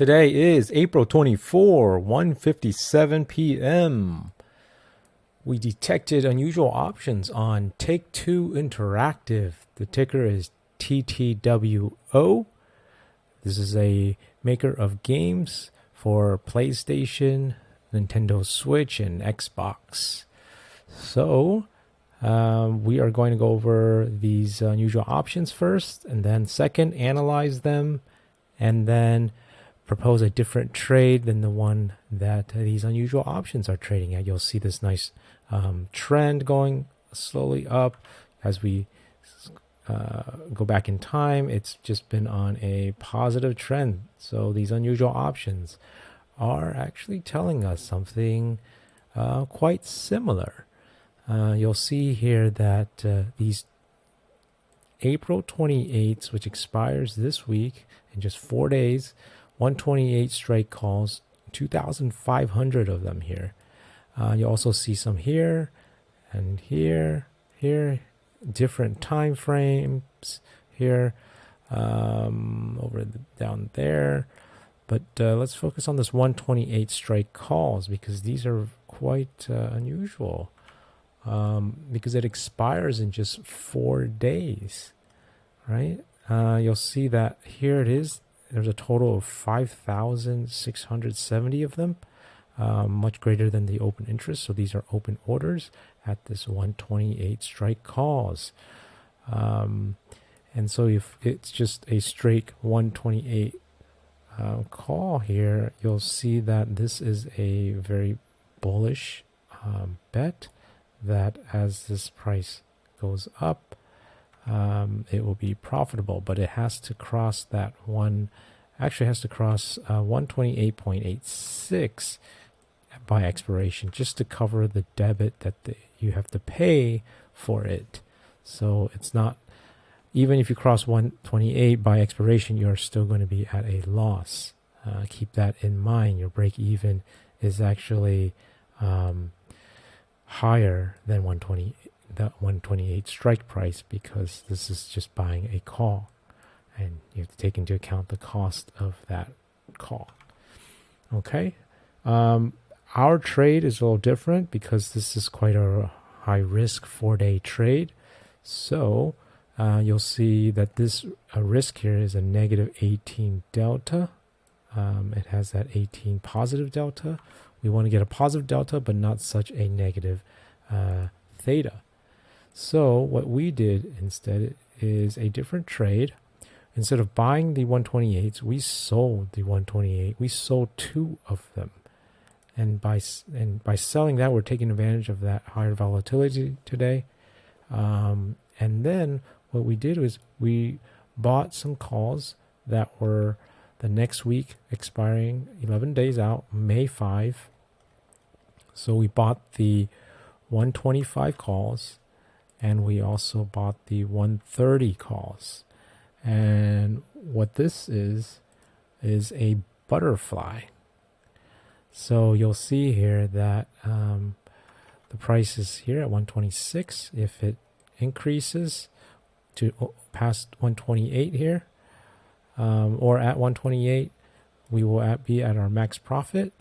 Today is April 24, 1:57 p.m. We detected unusual options on Take-Two Interactive. The ticker is TTWO. This is a maker of games for PlayStation, Nintendo Switch, and Xbox. So, we are going to go over these unusual options first, and then second, analyze them, and then propose a different trade than the one that these unusual options are trading at. You'll see this nice trend going slowly up as we go back in time. It's just been on a positive trend. So these unusual options are actually telling us something quite similar. You'll see here that these April 28th, which expires this week in just 4 days, 128 strike calls, 2,500 of them here. You also see some here and here, different time frames here, down there. But let's focus on this 128 strike calls because these are quite unusual because it expires in just 4 days, right? You'll see that here it is. There's a total of 5,670 of them, much greater than the open interest. So these are open orders at this 128 strike calls. And so if it's just a straight 128 call here, you'll see that this is a very bullish bet that as this price goes up, it will be profitable, but it has to cross that has to cross 128.86 by expiration just to cover the debit that you have to pay for it. So it's not, even if you cross 128 by expiration, you're still going to be at a loss. Keep that in mind. Your break even is actually higher than 128 strike price because this is just buying a call and you have to take into account the cost of that call. Okay. Our trade is a little different because this is quite a high risk 4-day trade. So you'll see that this risk here is a negative 18 delta. It has that 18 positive delta. We want to get a positive delta, but not such a negative theta. So what we did instead is a different trade. Instead of buying the 128s, we sold the 128. We sold 2 of them. And by selling that, we're taking advantage of that higher volatility today. And then what we did was we bought some calls that were the next week expiring 11 days out, May 5. So we bought the 125 calls and we also bought the 130 calls. And what this is a butterfly. So you'll see here that the price is here at 126. If it increases to past 128 here, or at 128, we will be at our max profit.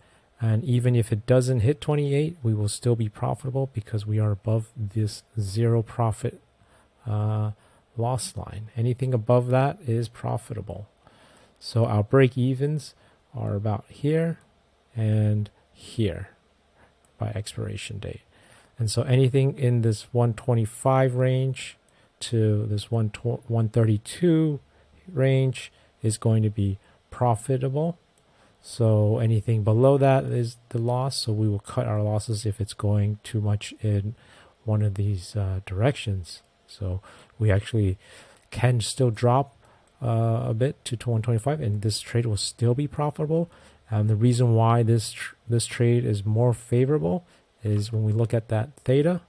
And even if it doesn't hit 28, we will still be profitable because we are above this zero profit loss line. Anything above that is profitable. So our break evens are about here and here by expiration date. And so anything in this 125 range to this 132 range is going to be profitable. So anything below that is the loss. So we will cut our losses if it's going too much in one of these directions. So we actually can still drop a bit to 125 and this trade will still be profitable. And the reason why this trade is more favorable is when we look at that theta,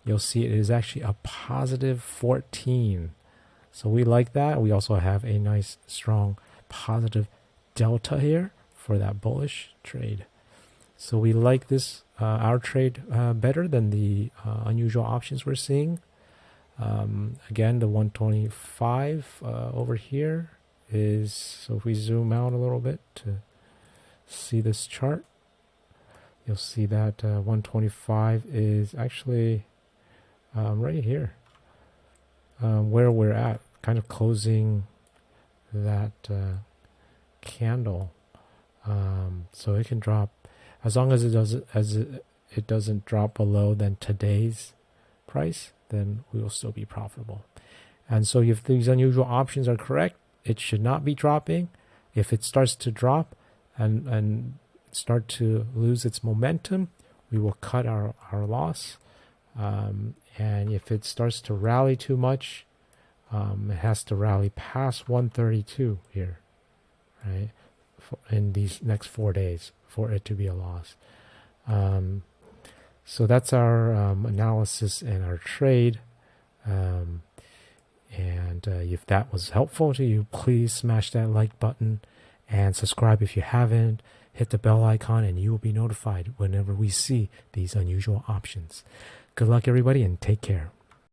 you'll see it is actually a positive 14. So we like that. We also have a nice strong positive delta here for that bullish trade. So we like this, our trade better than the unusual options we're seeing. Again, the 125 over here is, so if we zoom out a little bit to see this chart, you'll see that 125 is actually right here, where we're at, kind of closing that candle. So it can drop as long as it doesn't drop below than today's price, then we will still be profitable. And so if these unusual options are correct, it should not be dropping. If it starts to drop and start to lose its momentum, we will cut our loss. And if it starts to rally too much, it has to rally past 132 here, right? In these next 4 days for it to be a loss. So that's our analysis and our trade. And if that was helpful to you, please smash that like button and subscribe if you haven't. Hit the bell icon and you will be notified whenever we see these unusual options. Good luck, everybody, and take care.